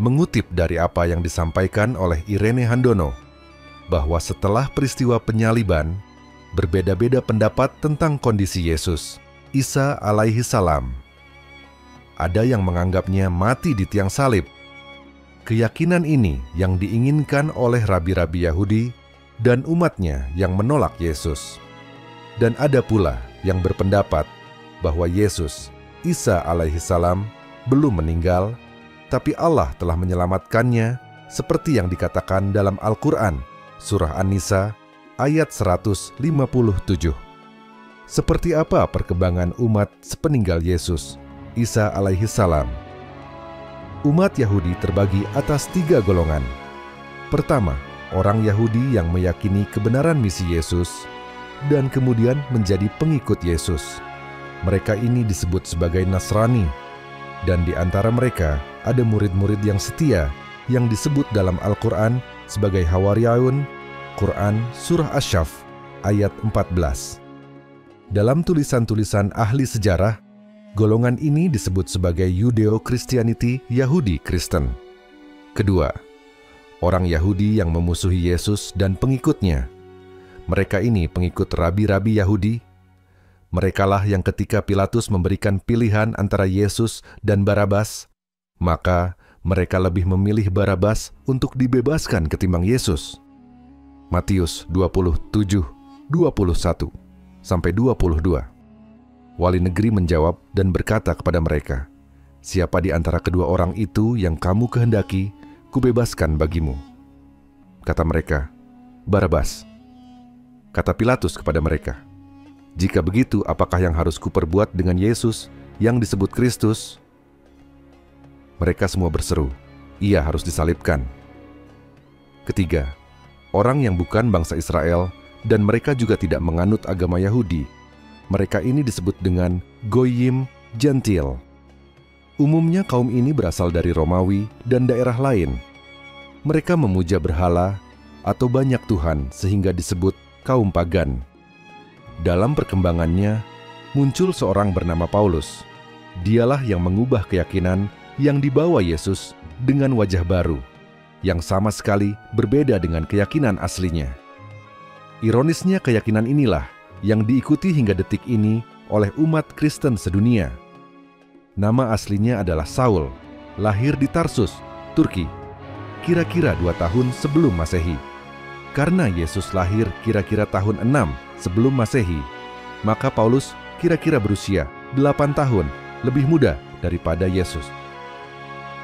mengutip dari apa yang disampaikan oleh Irene Handono, bahwa setelah peristiwa penyaliban, berbeda-beda pendapat tentang kondisi Yesus, Isa alaihi salam. Ada yang menganggapnya mati di tiang salib. Keyakinan ini yang diinginkan oleh rabi-rabi Yahudi dan umatnya yang menolak Yesus. Dan ada pula yang berpendapat bahwa Yesus, Isa alaihi salam, belum meninggal, tapi Allah telah menyelamatkannya seperti yang dikatakan dalam Al-Quran, Surah An-Nisa, ayat 157. Seperti apa perkembangan umat sepeninggal Yesus, Isa alaihi salam? Umat Yahudi terbagi atas 3 golongan. Pertama, orang Yahudi yang meyakini kebenaran misi Yesus dan kemudian menjadi pengikut Yesus. Mereka ini disebut sebagai Nasrani, dan di antara mereka ada murid-murid yang setia yang disebut dalam Al-Quran sebagai Hawariyun, Quran Surah Asy-Syaff ayat 14. Dalam tulisan-tulisan ahli sejarah, golongan ini disebut sebagai Yudeo-Christianity Yahudi Kristen. Kedua, orang Yahudi yang memusuhi Yesus dan pengikutnya. Mereka ini pengikut rabi-rabi Yahudi. Merekalah yang ketika Pilatus memberikan pilihan antara Yesus dan Barabas, maka mereka lebih memilih Barabas untuk dibebaskan ketimbang Yesus. Matius 27:21-22. Wali negeri menjawab dan berkata kepada mereka, "Siapa di antara kedua orang itu yang kamu kehendaki, kubebaskan bagimu." Kata mereka, "Barabas." Kata Pilatus kepada mereka, "Jika begitu, apakah yang harus kuperbuat dengan Yesus yang disebut Kristus?" Mereka semua berseru, "Ia harus disalibkan." Ketiga, orang yang bukan bangsa Israel dan mereka juga tidak menganut agama Yahudi. Mereka ini disebut dengan Goyim Gentil. Umumnya kaum ini berasal dari Romawi dan daerah lain. Mereka memuja berhala atau banyak Tuhan sehingga disebut kaum pagan. Dalam perkembangannya, muncul seorang bernama Paulus. Dialah yang mengubah keyakinan yang dibawa Yesus dengan wajah baru, yang sama sekali berbeda dengan keyakinan aslinya. Ironisnya keyakinan inilah yang diikuti hingga detik ini oleh umat Kristen sedunia. Nama aslinya adalah Saul, lahir di Tarsus, Turki, kira-kira 2 tahun sebelum Masehi. Karena Yesus lahir kira-kira tahun 6 sebelum Masehi, maka Paulus kira-kira berusia 8 tahun lebih muda daripada Yesus.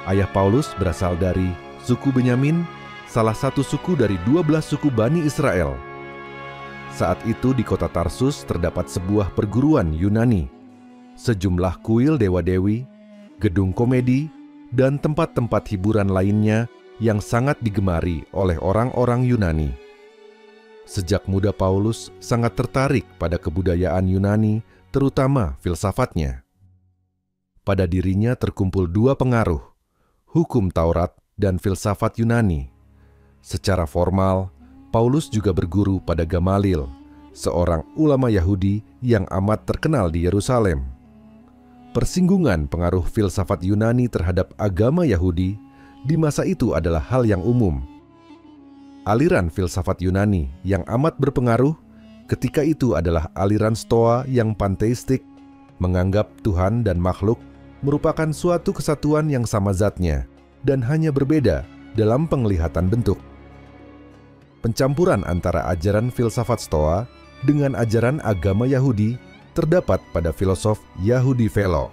Ayah Paulus berasal dari suku Benyamin, salah satu suku dari 12 suku Bani Israel. Saat itu di kota Tarsus terdapat sebuah perguruan Yunani, sejumlah kuil dewa-dewi, gedung komedi, dan tempat-tempat hiburan lainnya yang sangat digemari oleh orang-orang Yunani. Sejak muda Paulus sangat tertarik pada kebudayaan Yunani, terutama filsafatnya. Pada dirinya terkumpul 2 pengaruh, hukum Taurat dan filsafat Yunani. Secara formal, Paulus juga berguru pada Gamaliel, seorang ulama Yahudi yang amat terkenal di Yerusalem. Persinggungan pengaruh filsafat Yunani terhadap agama Yahudi di masa itu adalah hal yang umum. Aliran filsafat Yunani yang amat berpengaruh ketika itu adalah aliran Stoa yang panteistik, menganggap Tuhan dan makhluk merupakan suatu kesatuan yang sama zatnya dan hanya berbeda dalam penglihatan bentuk. Pencampuran antara ajaran filsafat Stoa dengan ajaran agama Yahudi terdapat pada filosof Yahudi Philo.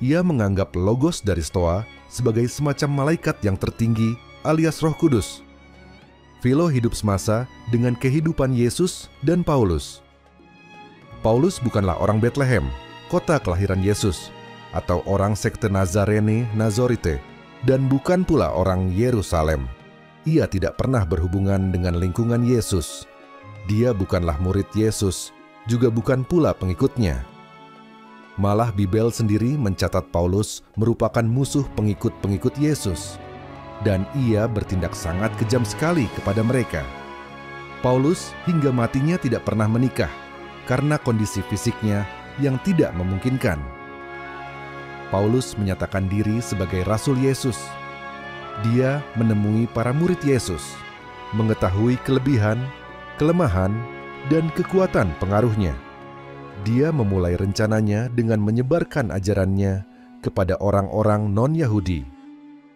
Ia menganggap logos dari Stoa sebagai semacam malaikat yang tertinggi alias Roh Kudus. Philo hidup semasa dengan kehidupan Yesus dan Paulus. Paulus bukanlah orang Bethlehem, kota kelahiran Yesus, atau orang sekte Nazarene Nazorite, dan bukan pula orang Yerusalem. Ia tidak pernah berhubungan dengan lingkungan Yesus. Dia bukanlah murid Yesus, juga bukan pula pengikutnya. Malah Bibel sendiri mencatat Paulus merupakan musuh pengikut-pengikut Yesus, dan ia bertindak sangat kejam sekali kepada mereka. Paulus hingga matinya tidak pernah menikah karena kondisi fisiknya yang tidak memungkinkan. Paulus menyatakan diri sebagai Rasul Yesus. Dia menemui para murid Yesus, mengetahui kelebihan, kelemahan, dan kekuatan pengaruhnya. Dia memulai rencananya dengan menyebarkan ajarannya kepada orang-orang non-Yahudi.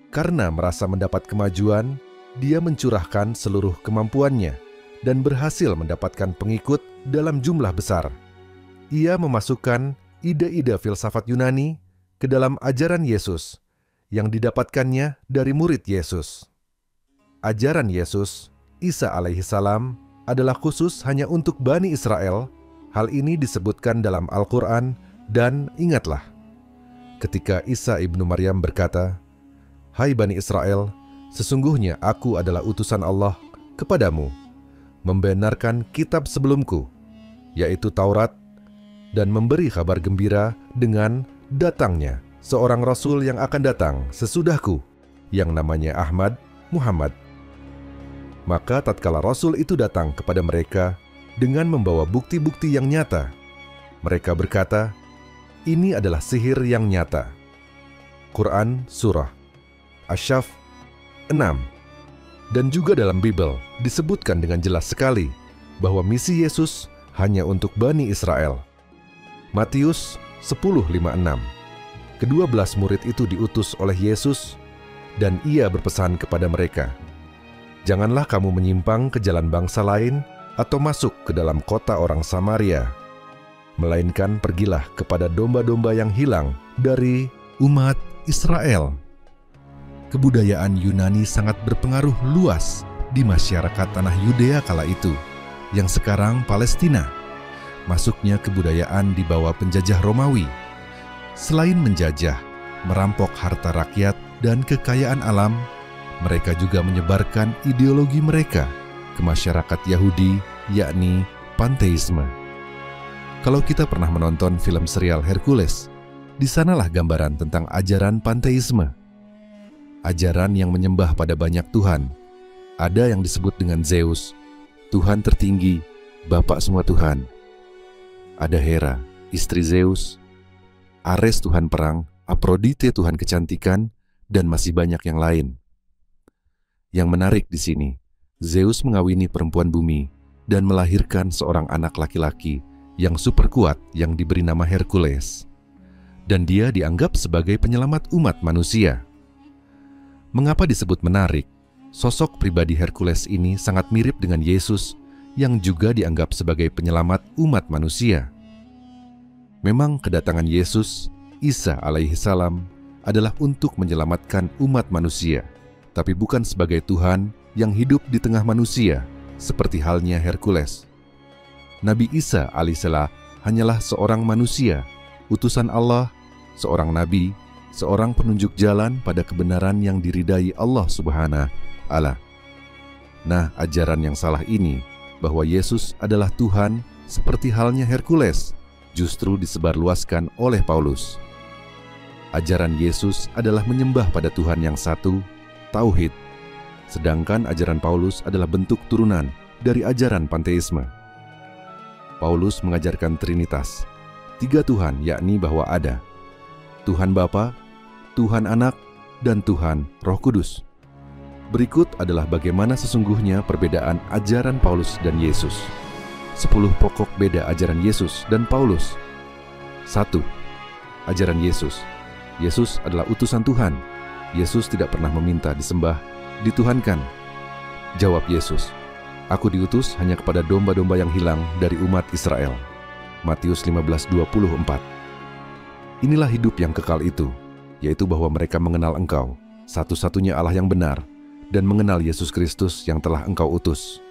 Karena merasa mendapat kemajuan, dia mencurahkan seluruh kemampuannya dan berhasil mendapatkan pengikut dalam jumlah besar. Ia memasukkan ide-ide filsafat Yunani ke dalam ajaran Yesus yang didapatkannya dari murid Yesus. Ajaran Yesus, Isa alaihissalam, adalah khusus hanya untuk Bani Israel. Hal ini disebutkan dalam Al-Quran, dan ingatlah, ketika Isa ibnu Maryam berkata, "Hai Bani Israel, sesungguhnya aku adalah utusan Allah kepadamu, membenarkan kitab sebelumku, yaitu Taurat, dan memberi kabar gembira dengan datangnya seorang Rasul yang akan datang sesudahku, yang namanya Ahmad Muhammad." Maka tatkala Rasul itu datang kepada mereka dengan membawa bukti-bukti yang nyata, mereka berkata, "Ini adalah sihir yang nyata." Quran Surah Asy-Syaff 6. Dan juga dalam Bible disebutkan dengan jelas sekali bahwa misi Yesus hanya untuk Bani Israel. Matius 10:56. Ke-12 murid itu diutus oleh Yesus, dan ia berpesan kepada mereka, "Janganlah kamu menyimpang ke jalan bangsa lain atau masuk ke dalam kota orang Samaria, melainkan pergilah kepada domba-domba yang hilang dari umat Israel." Kebudayaan Yunani sangat berpengaruh luas di masyarakat tanah Yudea kala itu, yang sekarang Palestina. Masuknya kebudayaan di bawah penjajah Romawi. Selain menjajah, merampok harta rakyat dan kekayaan alam, mereka juga menyebarkan ideologi mereka ke masyarakat Yahudi, yakni panteisme. Kalau kita pernah menonton film serial Hercules, di sanalah gambaran tentang ajaran panteisme. Ajaran yang menyembah pada banyak Tuhan. Ada yang disebut dengan Zeus, Tuhan tertinggi, Bapak semua Tuhan. Ada Hera, istri Zeus, Ares Tuhan perang, Aphrodite Tuhan kecantikan, dan masih banyak yang lain. Yang menarik di sini, Zeus mengawini perempuan bumi dan melahirkan seorang anak laki-laki yang super kuat yang diberi nama Hercules. Dan dia dianggap sebagai penyelamat umat manusia. Mengapa disebut menarik? Sosok pribadi Hercules ini sangat mirip dengan Yesus yang juga dianggap sebagai penyelamat umat manusia. Memang kedatangan Yesus, Isa alaihissalam, adalah untuk menyelamatkan umat manusia, tapi bukan sebagai Tuhan yang hidup di tengah manusia, seperti halnya Hercules. Nabi Isa alaihissalam hanyalah seorang manusia, utusan Allah, seorang nabi, seorang penunjuk jalan pada kebenaran yang diridai Allah Subhanahu wa Ta'ala. Nah, ajaran yang salah ini, bahwa Yesus adalah Tuhan seperti halnya Hercules, justru disebarluaskan oleh Paulus. Ajaran Yesus adalah menyembah pada Tuhan yang satu, tauhid. Sedangkan ajaran Paulus adalah bentuk turunan dari ajaran panteisme. Paulus mengajarkan Trinitas, 3 Tuhan, yakni bahwa ada Tuhan Bapa, Tuhan Anak, dan Tuhan Roh Kudus. Berikut adalah bagaimana sesungguhnya perbedaan ajaran Paulus dan Yesus. 10 pokok beda ajaran Yesus dan Paulus. 1. Ajaran Yesus. Yesus adalah utusan Tuhan. Yesus tidak pernah meminta disembah, dituhankan. Jawab Yesus, "Aku diutus hanya kepada domba-domba yang hilang dari umat Israel." Matius 15:24. Inilah hidup yang kekal itu, yaitu bahwa mereka mengenal Engkau, satu-satunya Allah yang benar, dan mengenal Yesus Kristus yang telah Engkau utus.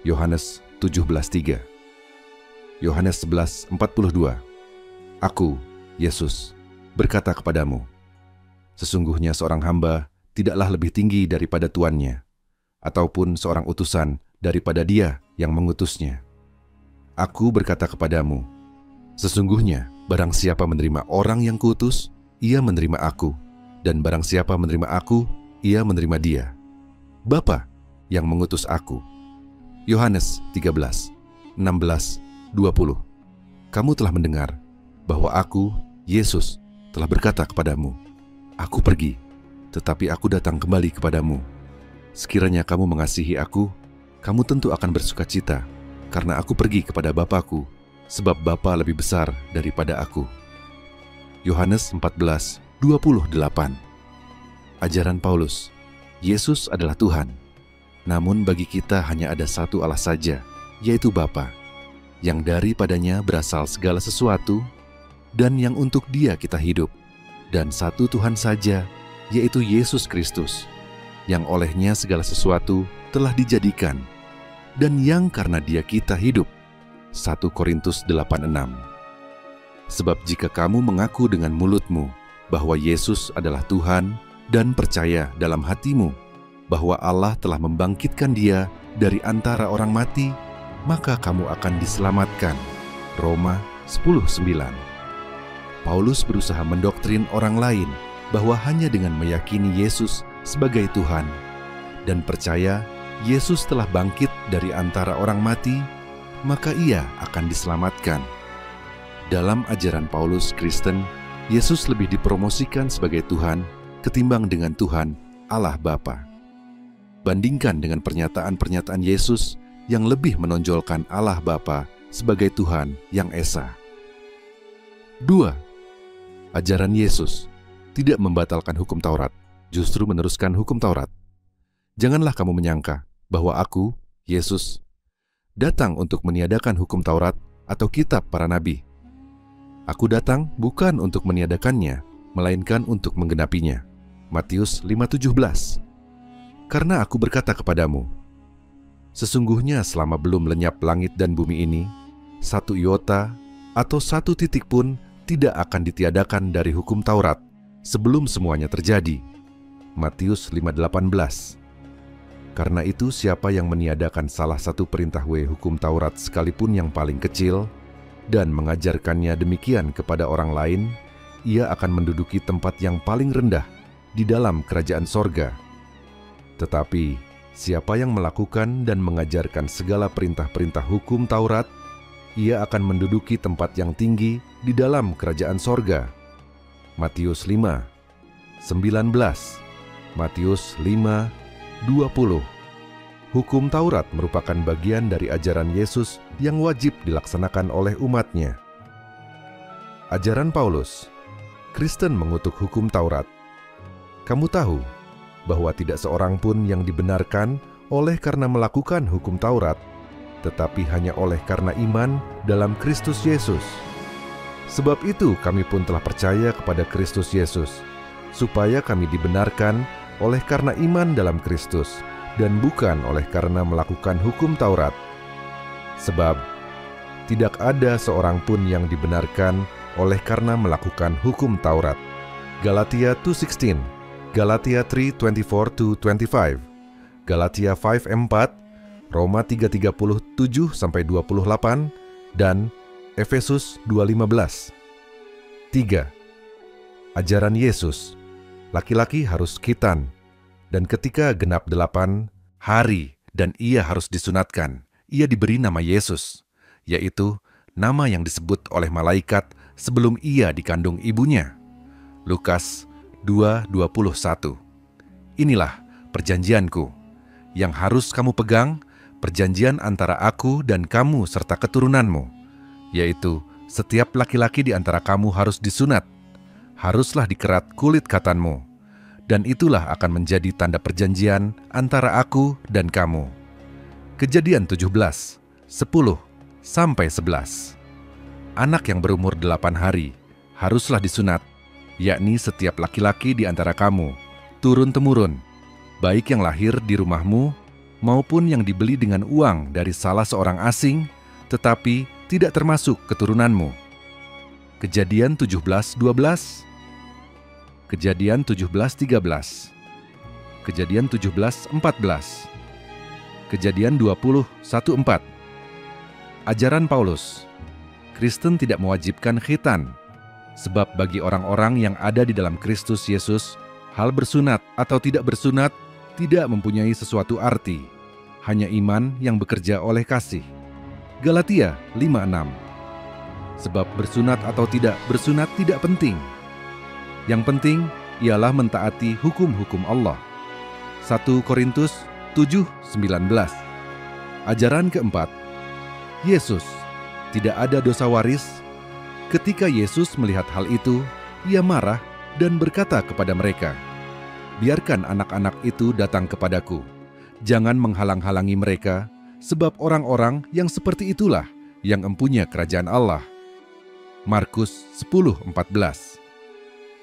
Yohanes 17:3. Yohanes 11:42. Aku, Yesus, berkata kepadamu, sesungguhnya seorang hamba tidaklah lebih tinggi daripada tuannya, ataupun seorang utusan daripada dia yang mengutusnya. Aku berkata kepadamu, sesungguhnya barang siapa menerima orang yang kuutus, ia menerima aku, dan barang siapa menerima aku, ia menerima dia, Bapa yang mengutus aku. Yohanes 13:16-20. Kamu telah mendengar bahwa aku, Yesus, telah berkata kepadamu, "Aku pergi, tetapi aku datang kembali kepadamu." Sekiranya kamu mengasihi aku, kamu tentu akan bersukacita, karena aku pergi kepada Bapa-Ku, sebab Bapa lebih besar daripada aku. Yohanes 14:28. Ajaran Paulus, Yesus adalah Tuhan. Namun bagi kita hanya ada satu Allah saja, yaitu Bapa, yang daripadanya berasal segala sesuatu, dan yang untuk Dia kita hidup, dan satu Tuhan saja, yaitu Yesus Kristus, yang olehnya segala sesuatu telah dijadikan, dan yang karena Dia kita hidup. 1 Korintus 8:6. Sebab jika kamu mengaku dengan mulutmu bahwa Yesus adalah Tuhan dan percaya dalam hatimu bahwa Allah telah membangkitkan Dia dari antara orang mati, maka kamu akan diselamatkan. Roma 10:9. Paulus berusaha mendoktrin orang lain bahwa hanya dengan meyakini Yesus sebagai Tuhan dan percaya Yesus telah bangkit dari antara orang mati, maka ia akan diselamatkan. Dalam ajaran Paulus Kristen, Yesus lebih dipromosikan sebagai Tuhan ketimbang dengan Tuhan Allah Bapa. Bandingkan dengan pernyataan-pernyataan Yesus yang lebih menonjolkan Allah Bapa sebagai Tuhan yang esa. 2. Ajaran Yesus tidak membatalkan hukum Taurat, justru meneruskan hukum Taurat. Janganlah kamu menyangka bahwa aku, Yesus, datang untuk meniadakan hukum Taurat atau kitab para nabi. Aku datang bukan untuk meniadakannya, melainkan untuk menggenapinya. Matius 5:17. Karena aku berkata kepadamu, sesungguhnya selama belum lenyap langit dan bumi ini, satu iota atau satu titik pun tidak akan ditiadakan dari hukum Taurat sebelum semuanya terjadi. Matius 5:18. Karena itu siapa yang meniadakan salah satu perintah hukum Taurat sekalipun yang paling kecil dan mengajarkannya demikian kepada orang lain, ia akan menduduki tempat yang paling rendah di dalam kerajaan sorga. Tetapi siapa yang melakukan dan mengajarkan segala perintah-perintah hukum Taurat, ia akan menduduki tempat yang tinggi di dalam kerajaan sorga. Matius 5:19, Matius 5:20. Hukum Taurat merupakan bagian dari ajaran Yesus yang wajib dilaksanakan oleh umatnya. Ajaran Paulus, Kristen mengutuk hukum Taurat. Kamu tahu bahwa tidak seorang pun yang dibenarkan oleh karena melakukan hukum Taurat, tetapi hanya oleh karena iman dalam Kristus Yesus. Sebab itu kami pun telah percaya kepada Kristus Yesus, supaya kami dibenarkan oleh karena iman dalam Kristus, dan bukan oleh karena melakukan hukum Taurat. Sebab tidak ada seorang pun yang dibenarkan oleh karena melakukan hukum Taurat. Galatia 2:16, Galatia 3:24-25, Galatia 5:4, Roma 3:37-28, dan Efesus 2:15. 3. Ajaran Yesus, laki-laki harus khitan, dan ketika genap 8 hari dan ia harus disunatkan, ia diberi nama Yesus, yaitu nama yang disebut oleh malaikat sebelum ia dikandung ibunya. Lukas 2:21. Inilah perjanjianku, yang harus kamu pegang, perjanjian antara aku dan kamu serta keturunanmu, yaitu setiap laki-laki di antara kamu harus disunat, haruslah dikerat kulit katanmu, dan itulah akan menjadi tanda perjanjian antara aku dan kamu. Kejadian 17:10-11. Anak yang berumur 8 hari haruslah disunat, yakni setiap laki-laki di antara kamu, turun-temurun, baik yang lahir di rumahmu maupun yang dibeli dengan uang dari salah seorang asing, tetapi tidak termasuk keturunanmu. Kejadian 17:12, Kejadian 17:13, Kejadian 17:14, Kejadian 20:1-4. Ajaran Paulus, Kristen tidak mewajibkan khitan, sebab bagi orang-orang yang ada di dalam Kristus Yesus, hal bersunat atau tidak bersunat tidak mempunyai sesuatu arti, hanya iman yang bekerja oleh kasih. Galatia 5:6. Sebab bersunat atau tidak bersunat tidak penting, Yang penting ialah mentaati hukum-hukum Allah. 1 Korintus 7:19. Ajaran keempat, Yesus tidak ada dosa waris. Ketika Yesus melihat hal itu, ia marah dan berkata kepada mereka, "Biarkan anak-anak itu datang kepadaku. Jangan menghalang-halangi mereka, sebab orang-orang yang seperti itulah yang empunya kerajaan Allah." Markus 10:14.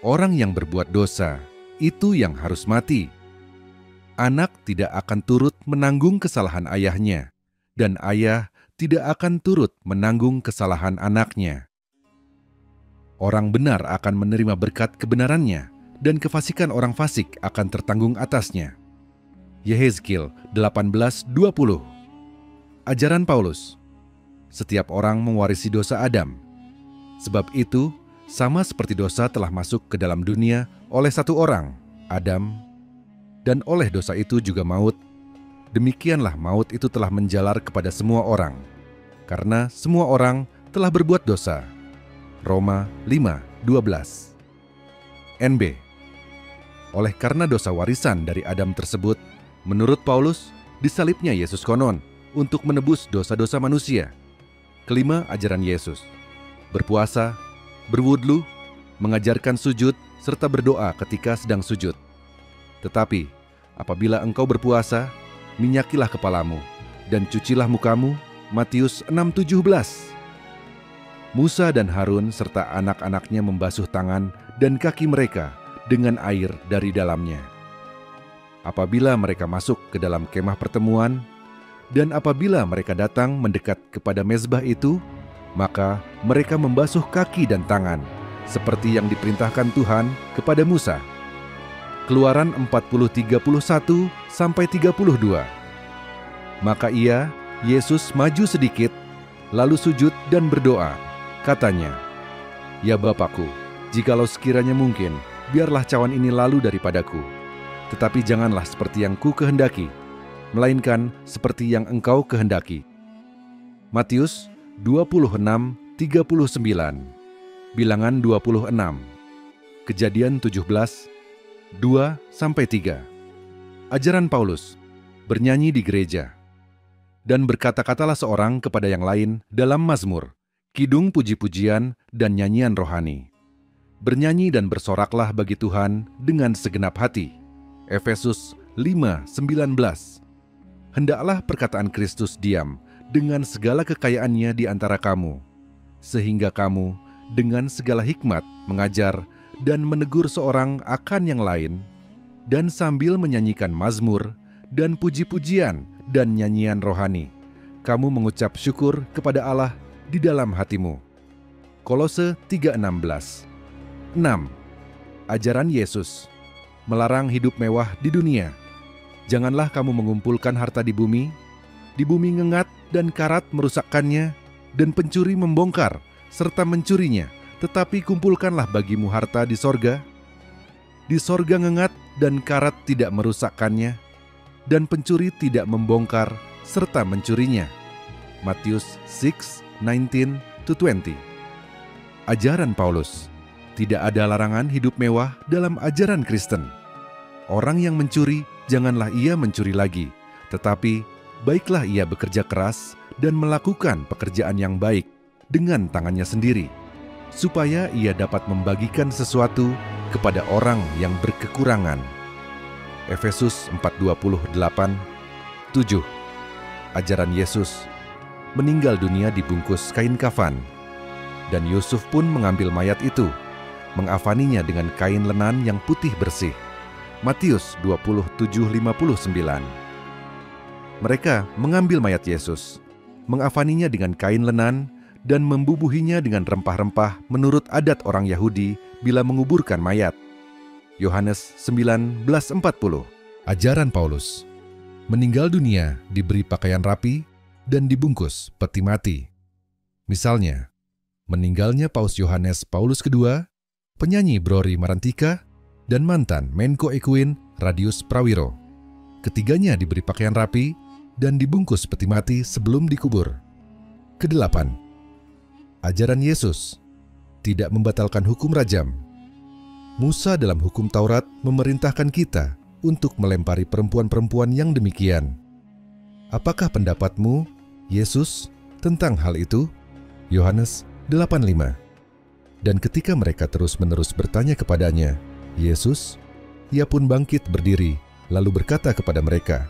Orang yang berbuat dosa, itu yang harus mati. Anak tidak akan turut menanggung kesalahan ayahnya, dan ayah tidak akan turut menanggung kesalahan anaknya. Orang benar akan menerima berkat kebenarannya, dan kefasikan orang fasik akan tertanggung atasnya. Yehezkiel 18:20. Ajaran Paulus, setiap orang mewarisi dosa Adam. Sebab itu, sama seperti dosa telah masuk ke dalam dunia oleh satu orang, Adam, dan oleh dosa itu juga maut, demikianlah maut itu telah menjalar kepada semua orang, karena semua orang telah berbuat dosa. Roma 5:12. NB. Oleh karena dosa warisan dari Adam tersebut, menurut Paulus, disalibnya Yesus konon untuk menebus dosa-dosa manusia. Kelima, ajaran Yesus: berpuasa, berwudhu, mengajarkan sujud, serta berdoa ketika sedang sujud. Tetapi, apabila engkau berpuasa, minyakilah kepalamu, dan cucilah mukamu. Matius 6:17. Musa dan Harun serta anak-anaknya membasuh tangan dan kaki mereka dengan air dari dalamnya. Apabila mereka masuk ke dalam kemah pertemuan, dan apabila mereka datang mendekat kepada mezbah itu, maka mereka membasuh kaki dan tangan, seperti yang diperintahkan Tuhan kepada Musa. Keluaran 40:31-32. Maka Yesus maju sedikit, lalu sujud dan berdoa. Katanya, "Ya Bapakku, jikalau sekiranya mungkin, biarlah cawan ini lalu daripadaku. Tetapi janganlah seperti yang ku kehendaki, melainkan seperti yang Engkau kehendaki." Matius 26:39. Bilangan 26. Kejadian 17, 2-3. Ajaran Paulus, bernyanyi di gereja. Dan berkata-katalah seorang kepada yang lain dalam mazmur, kidung puji-pujian dan nyanyian rohani. Bernyanyi dan bersoraklah bagi Tuhan dengan segenap hati. Efesus 5:19. Hendaklah perkataan Kristus diam dengan segala kekayaannya di antara kamu, sehingga kamu dengan segala hikmat mengajar dan menegur seorang akan yang lain, dan sambil menyanyikan mazmur dan puji-pujian dan nyanyian rohani, kamu mengucap syukur kepada Allah di dalam hatimu. Kolose 3:16. 6. Ajaran Yesus, melarang hidup mewah di dunia. Janganlah kamu mengumpulkan harta di bumi ngengat dan karat merusakkannya, dan pencuri membongkar serta mencurinya, tetapi kumpulkanlah bagimu harta di sorga. Di sorga ngengat dan karat tidak merusakkannya, dan pencuri tidak membongkar serta mencurinya. Matius 6:19-20. Ajaran Paulus, tidak ada larangan hidup mewah dalam ajaran Kristen. Orang yang mencuri, janganlah ia mencuri lagi, tetapi baiklah ia bekerja keras dan melakukan pekerjaan yang baik dengan tangannya sendiri, supaya ia dapat membagikan sesuatu kepada orang yang berkekurangan. Efesus 4:28-7. Ajaran Yesus, meninggal dunia dibungkus kain kafan, dan Yusuf pun mengambil mayat itu, mengafaninya dengan kain lenan yang putih bersih. Matius 27:59. Mereka mengambil mayat Yesus, mengafaninya dengan kain lenan, dan membubuhinya dengan rempah-rempah menurut adat orang Yahudi bila menguburkan mayat. Yohanes 19:40. Ajaran Paulus, meninggal dunia diberi pakaian rapi dan dibungkus peti mati. Misalnya, meninggalnya Paus Yohanes Paulus II, penyanyi Brori Marantika, dan mantan Menko Ekuin Radius Prawiro. Ketiganya diberi pakaian rapi dan dibungkus peti mati sebelum dikubur. Kedelapan, ajaran Yesus tidak membatalkan hukum rajam. Musa dalam hukum Taurat memerintahkan kita untuk melempari perempuan-perempuan yang demikian. Apakah pendapatmu, Yesus, tentang hal itu? Yohanes 8:5. Dan ketika mereka terus-menerus bertanya kepadanya, ia pun bangkit berdiri, lalu berkata kepada mereka,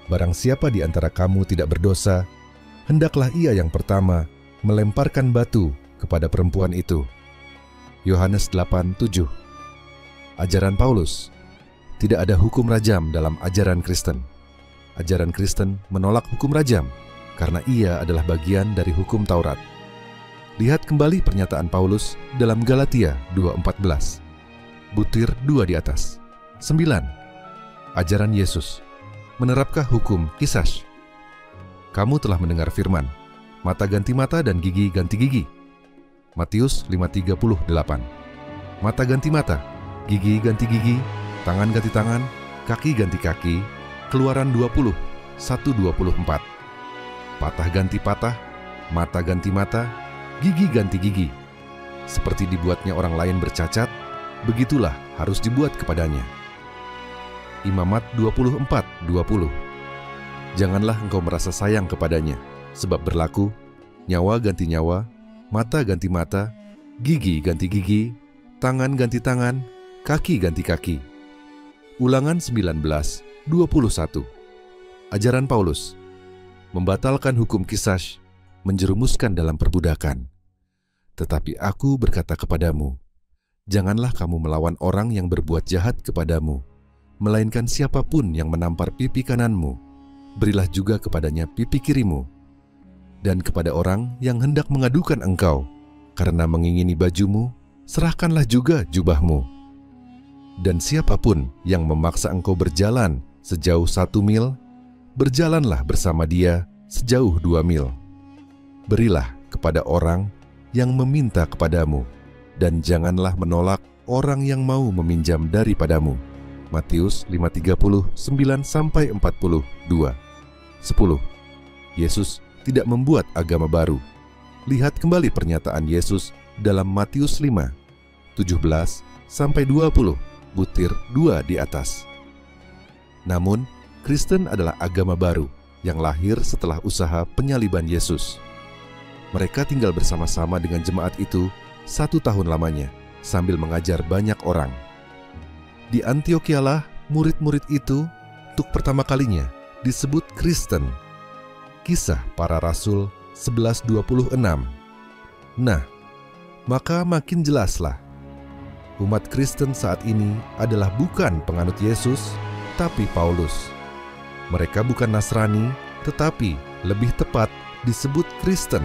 "Barang siapa di antara kamu tidak berdosa, hendaklah ia yang pertama melemparkan batu kepada perempuan itu." Yohanes 8:7. Ajaran Paulus: tidak ada hukum rajam dalam ajaran Kristen. Ajaran Kristen menolak hukum rajam karena ia adalah bagian dari hukum Taurat. Lihat kembali pernyataan Paulus dalam Galatia 2:14. Butir 2 di atas. 9. Ajaran Yesus: menerapkah hukum Qisas. Kamu telah mendengar firman, mata ganti mata dan gigi ganti gigi. Matius 5:38. Mata ganti mata, gigi ganti gigi, tangan ganti tangan, kaki ganti kaki. Keluaran 20:1-24. Patah ganti patah, mata ganti mata, gigi ganti gigi. Seperti dibuatnya orang lain bercacat, begitulah harus dibuat kepadanya. Imamat 24:20. Janganlah engkau merasa sayang kepadanya, sebab berlaku nyawa ganti nyawa, mata ganti mata, gigi ganti gigi, tangan ganti tangan, kaki ganti kaki. Ulangan 19:21. Ajaran Paulus: membatalkan hukum Qisas, menjerumuskan dalam perbudakan. Tetapi aku berkata kepadamu, janganlah kamu melawan orang yang berbuat jahat kepadamu, melainkan siapapun yang menampar pipi kananmu, berilah juga kepadanya pipi kirimu. Dan kepada orang yang hendak mengadukan engkau karena mengingini bajumu, serahkanlah juga jubahmu. Dan siapapun yang memaksa engkau berjalan sejauh 1 mil, berjalanlah bersama dia sejauh 2 mil. Berilah kepada orang yang meminta kepadamu, dan janganlah menolak orang yang mau meminjam daripadamu. Matius 5:39-42. 10. Yesus tidak membuat agama baru. Lihat kembali pernyataan Yesus dalam Matius 5:17-20, butir 2 di atas. Namun, Kristen adalah agama baru yang lahir setelah usaha penyaliban Yesus. Mereka tinggal bersama-sama dengan jemaat itu 1 tahun lamanya, sambil mengajar banyak orang. Di Antiochialah, murid-murid itu untuk pertama kalinya disebut Kristen. Kisah Para Rasul 11:26. Nah, maka makin jelaslah, umat Kristen saat ini adalah bukan penganut Yesus, tapi Paulus. Mereka bukan Nasrani, tetapi lebih tepat disebut Kristen.